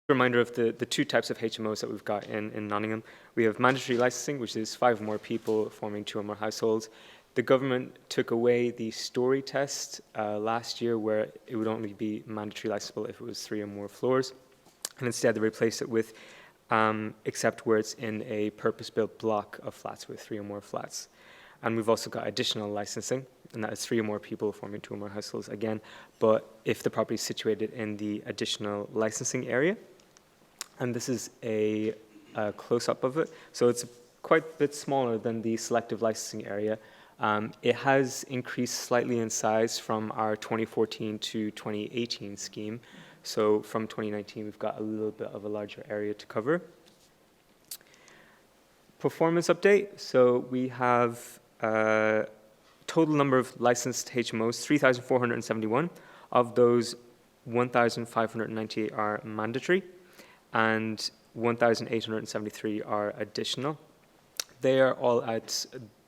Reminder of the two types of HMOs that we've got in Nottingham. We have mandatory licensing, which is 5 or more people forming 2 or more households. The government took away the story test last year, where it would only be mandatory licensable if it was 3 or more floors. And instead they replaced it with except where it's in a purpose-built block of flats with 3 or more flats. And we've also got additional licensing, and that is 3 or more people forming 2 or more households again, but if the property is situated in the additional licensing area. And this is a close-up of it. So it's quite a bit smaller than the selective licensing area. It has increased slightly in size from our 2014 to 2018 scheme. So from 2019, we've got a little bit of a larger area to cover. Performance update. So we have total number of licensed HMOs, 3,471. Of those, 1,598 are mandatory, and 1,873 are additional. They are all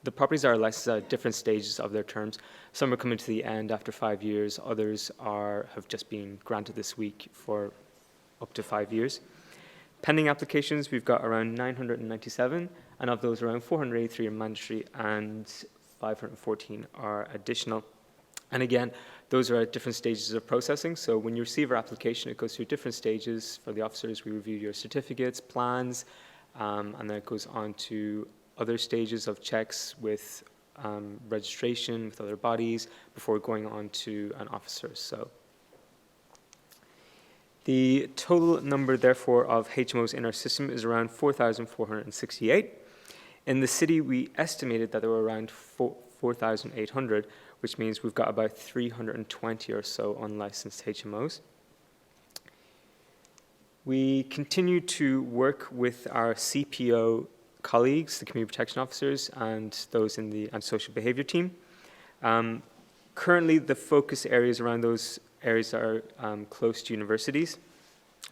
the properties are licensed at different stages of their terms. Some are coming to the end after 5 years, others have just been granted this week for up to 5 years. Pending applications, we've got around 997, and of those, around 483 are mandatory and 514 are additional. And again, those are at different stages of processing. So when you receive our application, it goes through different stages. For the officers, we review your certificates, plans, and then it goes on to other stages of checks with registration with other bodies before going on to an officer. So the total number, therefore, of HMOs in our system is around 4,468. In the city, we estimated that there were around 4,800, which means we've got about 320 or so unlicensed HMOs. We continue to work with our CPO colleagues, the community protection officers, and those in the antisocial behavior team. Currently, the focus areas around those areas are close to universities,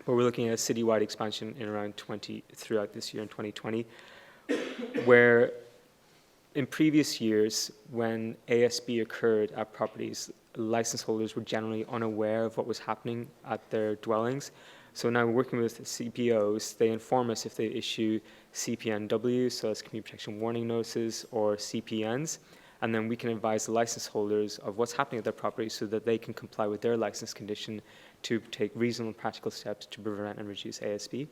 but we're looking at a citywide expansion in around 20 throughout this year in 2020, where in previous years, when ASB occurred at properties, license holders were generally unaware of what was happening at their dwellings. So now we're working with CBOs. They inform us if they issue CPNWs, so that's community protection warning notices, or CPNs, and then we can advise the license holders of what's happening at their property so that they can comply with their license condition to take reasonable and practical steps to prevent and reduce ASB.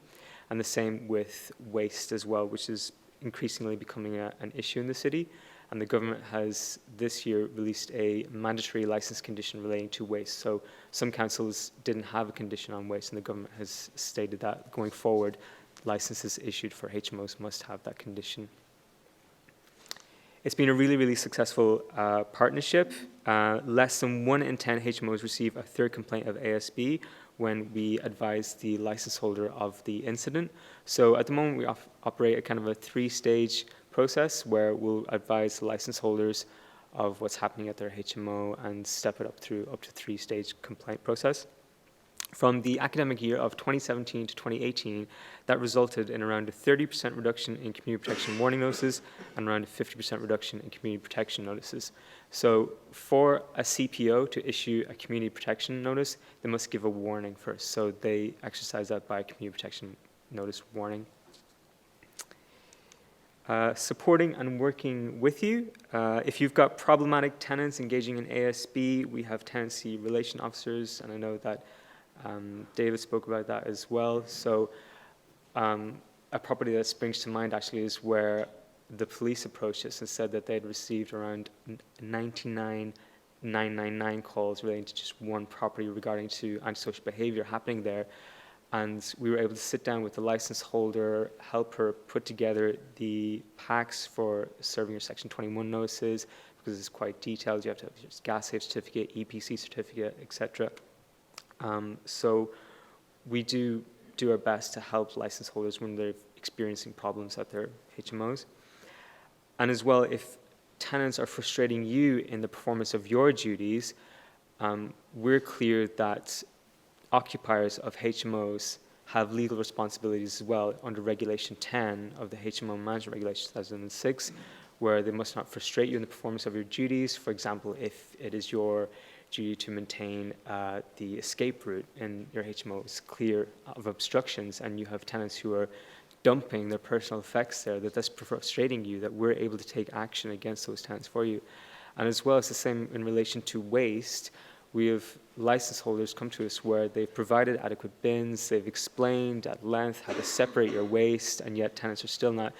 And the same with waste as well, which is increasingly becoming an issue in the city. And the government has this year released a mandatory license condition relating to waste. So some councils didn't have a condition on waste, and the government has stated that going forward, licenses issued for HMOs must have that condition. It's been a really, really successful partnership. Less than 1 in 10 HMOs receive a third complaint of ASB when we advise the license holder of the incident. So at the moment, we operate a kind of a 3-stage process where we'll advise the license holders of what's happening at their HMO and step it up to 3-stage complaint process. From the academic year of 2017 to 2018, that resulted in around a 30% reduction in community protection warning notices and around a 50% reduction in community protection notices. So for a CPO to issue a community protection notice, they must give a warning first. So they exercise that by community protection notice warning. Supporting and working with you. If you've got problematic tenants engaging in ASB, we have tenancy relation officers, and I know that David spoke about that as well. So a property that springs to mind actually is where the police approached us and said that they'd received around 99,999 calls relating to just one property regarding to antisocial behavior happening there. And we were able to sit down with the license holder, help her put together the packs for serving your Section 21 notices, because it's quite detailed. You have to have your gas safe certificate, EPC certificate, etc. So we do our best to help license holders when they're experiencing problems at their HMOs. And as well, if tenants are frustrating you in the performance of your duties, we're clear that occupiers of HMOs have legal responsibilities as well under Regulation 10 of the HMO Management Regulation 2006, where they must not frustrate you in the performance of your duties. For example, if it is your duty to maintain the escape route in your HMO is clear of obstructions, and you have tenants who are dumping their personal effects there, that's frustrating you, that we're able to take action against those tenants for you. And as well as the same in relation to waste, we have license holders come to us where they've provided adequate bins, they've explained at length how to separate your waste, and yet tenants are still not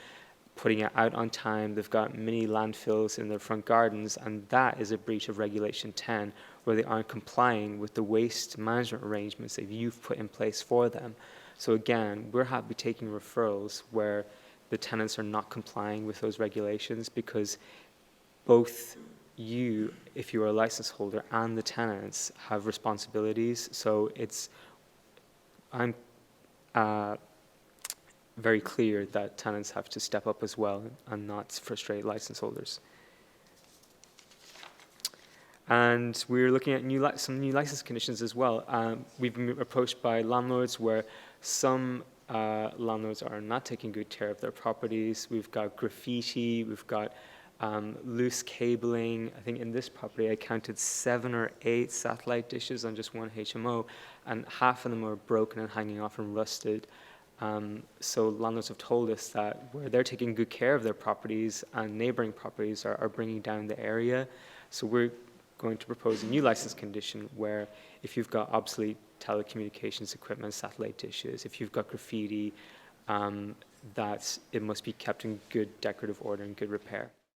putting it out on time. They've got mini landfills in their front gardens, and that is a breach of Regulation 10, where they aren't complying with the waste management arrangements that you've put in place for them. So again, we're happy taking referrals where the tenants are not complying with those regulations, because both you, if you are a license holder, and the tenants have responsibilities. So I'm very clear that tenants have to step up as well and not frustrate license holders. And we're looking at some new license conditions as well. We've been approached by landlords where some landlords are not taking good care of their properties. We've got graffiti, we've got loose cabling. I think in this property I counted 7 or 8 satellite dishes on just one HMO, and half of them are broken and hanging off and rusted. So landlords have told us that where they're taking good care of their properties and neighboring properties are bringing down the area. So we're going to propose a new license condition where if you've got obsolete telecommunications equipment, satellite dishes, if you've got graffiti, that it must be kept in good decorative order and good repair.